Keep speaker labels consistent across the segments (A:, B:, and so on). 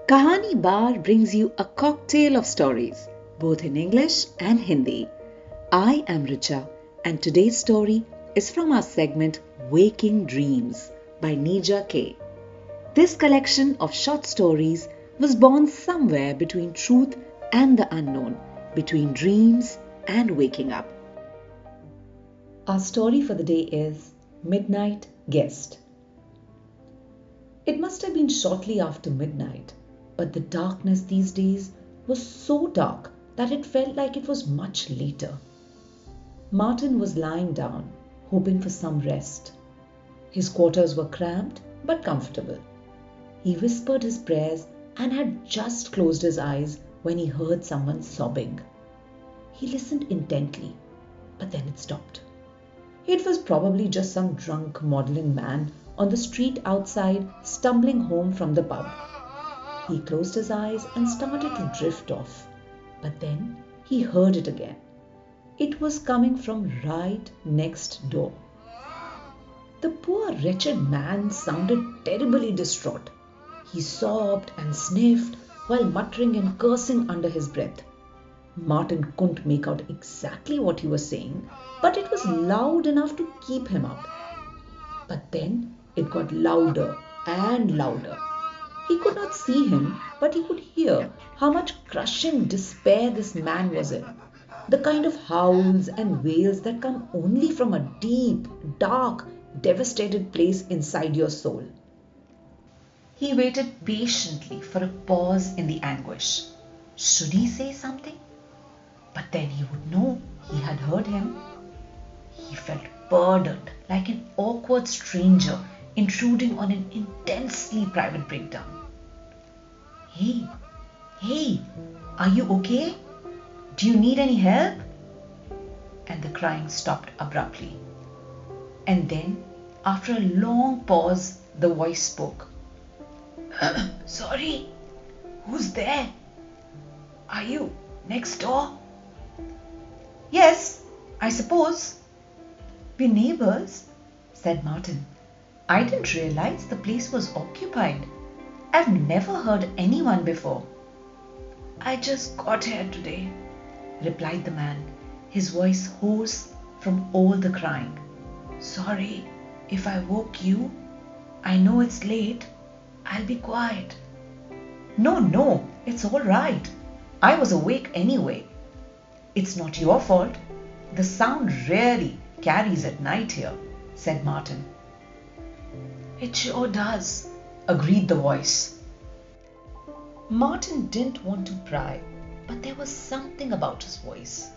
A: Kahani Bar brings you a cocktail of stories, both in English and Hindi. I am Richa, and today's story is from our segment Waking Dreams by Neerja K. This collection of short stories was born somewhere between truth and the unknown, between dreams and waking up. Our story for the day is Midnight Guest. It must have been shortly after midnight, but the darkness these days was so dark that it felt like it was much later. Martin was lying down, hoping for some rest. His quarters were cramped but comfortable. He whispered his prayers and had just closed his eyes when he heard someone sobbing. He listened intently, but then it stopped. It was probably just some drunk maudlin man on the street outside stumbling home from the pub. He closed his eyes and started to drift off, but then he heard it again. It was coming from right next door. The poor wretched man sounded terribly distraught. He sobbed and sniffed while muttering and cursing under his breath. Martin couldn't make out exactly what he was saying, but it was loud enough to keep him up. But then it got louder and louder. He could not see him, but he could hear how much crushing despair this man was in. The kind of howls and wails that come only from a deep, dark, devastated place inside your soul. He waited patiently for a pause in the anguish. Should he say something? But then he would know he had heard him. He felt burdened like an awkward stranger intruding on an intensely private breakdown. Hey, are you okay? Do you need any help? And the crying stopped abruptly. And then, after a long pause, the voice spoke. Sorry, who's there? Are you next door? Yes, I suppose. We're neighbors, said Martin. I didn't realize the place was occupied. I've never heard anyone before. I just got here today, replied the man, his voice hoarse from all the crying. Sorry if I woke you. I know it's late. I'll be quiet. No, it's all right. I was awake anyway. It's not your fault. The sound rarely carries at night here, said Martin. It sure does, agreed the voice. Martin didn't want to pry, but there was something about his voice.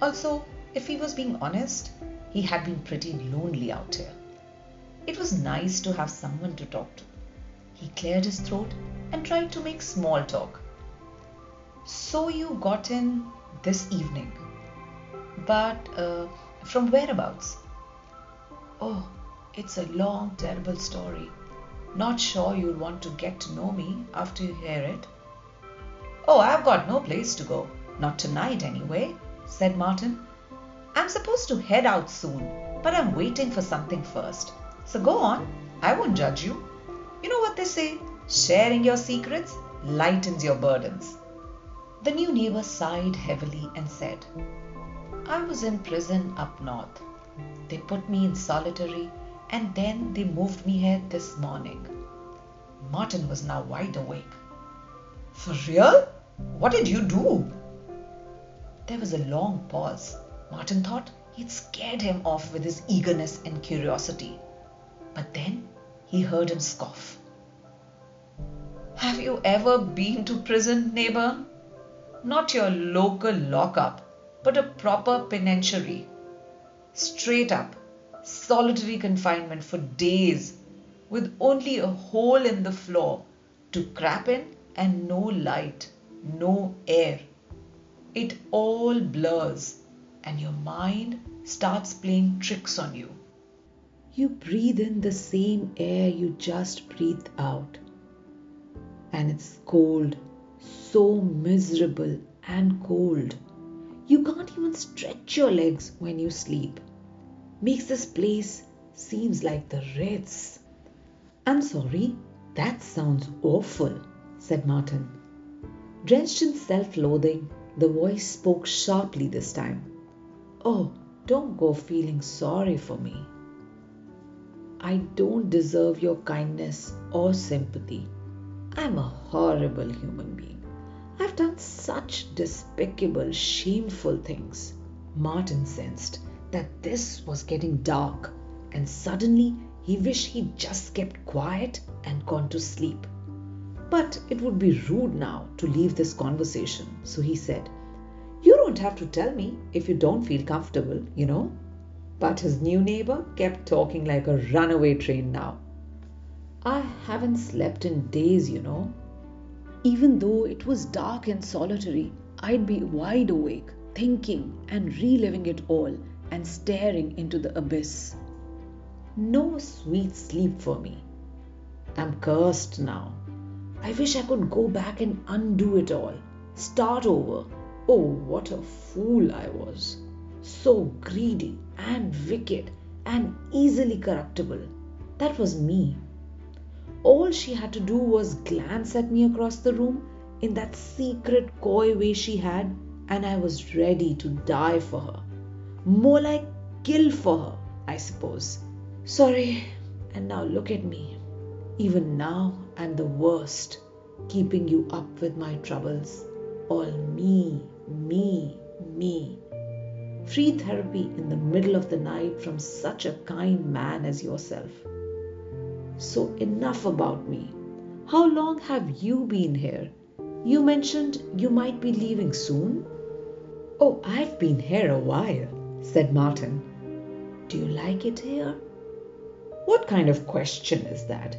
A: Also, if he was being honest, he had been pretty lonely out here. It was nice to have someone to talk to. He cleared his throat and tried to make small talk. So you got in this evening. But from whereabouts? Oh, it's a long, terrible story. Not sure you'll want to get to know me after you hear it. Oh, I've got no place to go. Not tonight anyway, said Martin. I'm supposed to head out soon, but I'm waiting for something first. So go on, I won't judge you. You know what they say, sharing your secrets lightens your burdens. The new neighbor sighed heavily and said, I was in prison up north. They put me in solitary and then they moved me here this morning. Martin was now wide awake. For real? What did you do? There was a long pause. Martin thought he'd scared him off with his eagerness and curiosity. But then he heard him scoff. Have you ever been to prison, neighbor? Not your local lockup, but a proper penitentiary. Straight up, solitary confinement for days, with only a hole in the floor to crap in and no light, no air. It all blurs and your mind starts playing tricks on you. You breathe in the same air you just breathed out. And it's cold, so miserable and cold. You can't even stretch your legs when you sleep. Makes this place seems like the Ritz. I'm sorry, that sounds awful, said Martin. Drenched in self-loathing, the voice spoke sharply this time. Oh, don't go feeling sorry for me. I don't deserve your kindness or sympathy. I'm a horrible human being. I've done such despicable, shameful things. Martin sensed that this was getting dark, and suddenly he wished he'd just kept quiet and gone to sleep. But it would be rude now to leave this conversation, so he said, You don't have to tell me if you don't feel comfortable, you know. But his new neighbor kept talking like a runaway train now. I haven't slept in days, you know. Even though it was dark and solitary, I'd be wide awake, thinking and reliving it all and staring into the abyss. No sweet sleep for me. I'm cursed now. I wish I could go back and undo it all. Start over. Oh, what a fool I was. So greedy and wicked and easily corruptible. That was me. All she had to do was glance at me across the room in that secret coy way she had, and I was ready to die for her. More like kill for her, I suppose. Sorry, and now look at me. Even now I'm the worst, keeping you up with my troubles. All me, me, me. Free therapy in the middle of the night from such a kind man as yourself. So enough about me. How long have you been here? You mentioned you might be leaving soon. Oh, I've been here a while, said Martin. Do you like it here? What kind of question is that?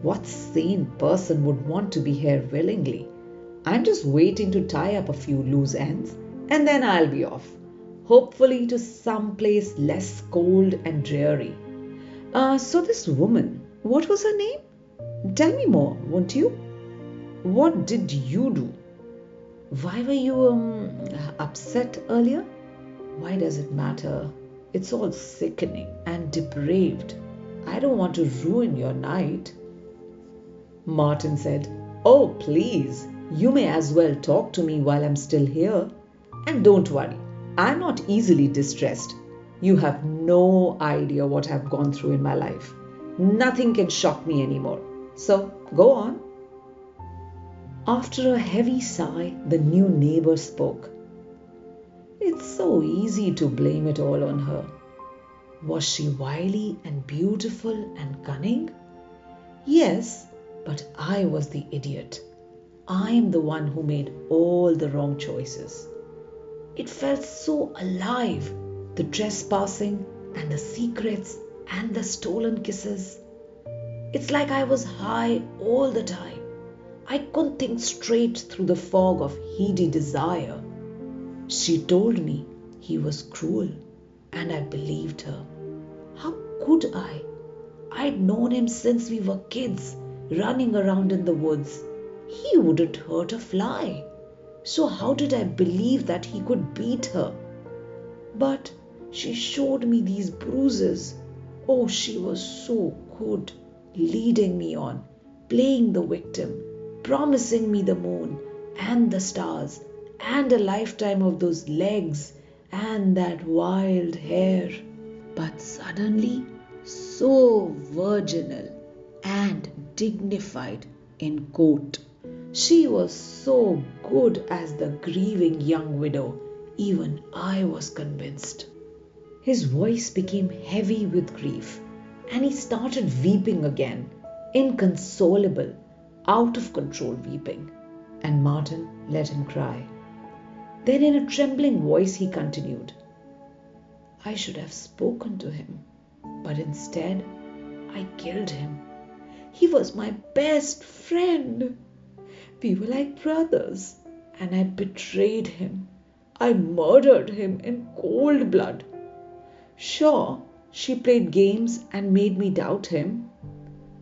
A: What sane person would want to be here willingly? I'm just waiting to tie up a few loose ends and then I'll be off. Hopefully to some place less cold and dreary. So this woman, what was her name? Tell me more, won't you? What did you do? Why were you upset earlier? Why does it matter? It's all sickening and depraved. I don't want to ruin your night. Martin said, Oh, please, you may as well talk to me while I'm still here. And don't worry, I'm not easily distressed. You have no idea what I've gone through in my life. Nothing can shock me anymore. So go on. After a heavy sigh, the new neighbor spoke. It's so easy to blame it all on her. Was she wily and beautiful and cunning? Yes, but I was the idiot. I am the one who made all the wrong choices. It felt so alive, the trespassing and the secrets and the stolen kisses. It's like I was high all the time. I couldn't think straight through the fog of heady desire. She told me he was cruel, and I believed her. How could I? I'd known him since we were kids, running around in the woods. He wouldn't hurt a fly. So how did I believe that he could beat her? But she showed me these bruises. Oh, she was so good, leading me on, playing the victim, promising me the moon and the stars and a lifetime of those legs and that wild hair. But suddenly, so virginal and dignified in coat. She was so good as the grieving young widow. Even I was convinced. His voice became heavy with grief, and he started weeping again, inconsolable, out of control weeping, and Martin let him cry. Then in a trembling voice he continued, I should have spoken to him, but instead I killed him. He was my best friend. We were like brothers, and I betrayed him. I murdered him in cold blood. Sure, she played games and made me doubt him,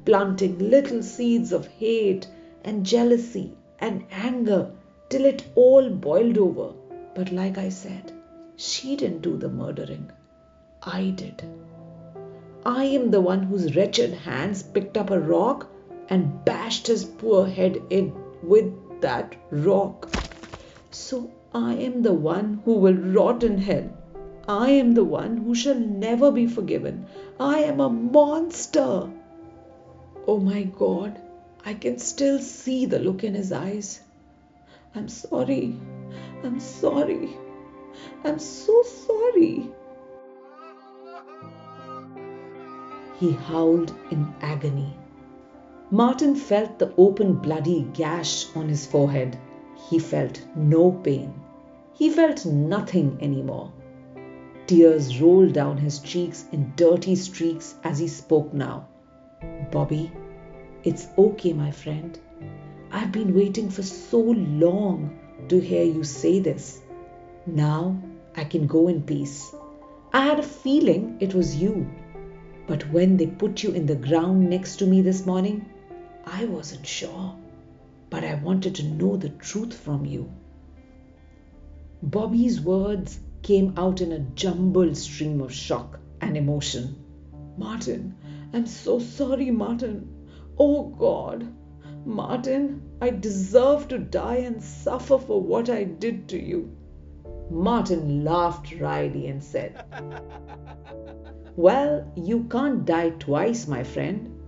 A: planting little seeds of hate and jealousy and anger till it all boiled over. But like I said, she didn't do the murdering. I did. I am the one whose wretched hands picked up a rock and bashed his poor head in.
B: with that rock. So I am the one who will rot in hell. I am the one who shall never be forgiven. I am a monster. Oh my God, I can still see the look in his eyes. I'm sorry. I'm sorry. I'm so sorry. He howled in agony. Martin felt the open bloody gash on his forehead. He felt no pain. He felt nothing anymore. Tears rolled down his cheeks in dirty streaks as he spoke now. Bobby, it's okay, my friend. I've been waiting for so long to hear you say this. Now I can go in peace. I had a feeling it was you. But when they put you in the ground next to me this morning, I wasn't sure. But I wanted to know the truth from you. Bobby's words came out in a jumbled stream of shock and emotion. Martin, I'm so sorry, Martin. Oh God, Martin, I deserve to die and suffer for what I did to you. Martin laughed wryly and said, Well, you can't die twice, my friend.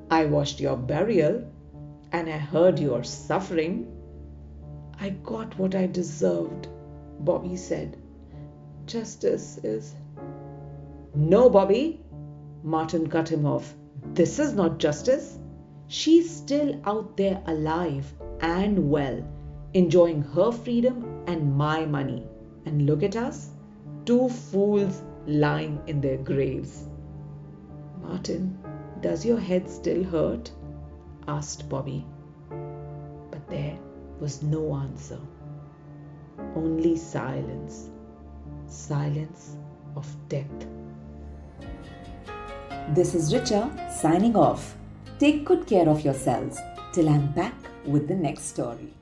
B: I watched your burial and I heard your suffering. I got what I deserved, Bobby said. Justice is... No, Bobby, Martin cut him off. This is not justice. She's still out there alive and well, enjoying her freedom and my money. And look at us, two fools lying in their graves. Martin, does your head still hurt? Asked Bobby. But there was no answer. Only silence. Silence of death. This is Richa signing off. Take good care of yourselves till I'm back with the next story.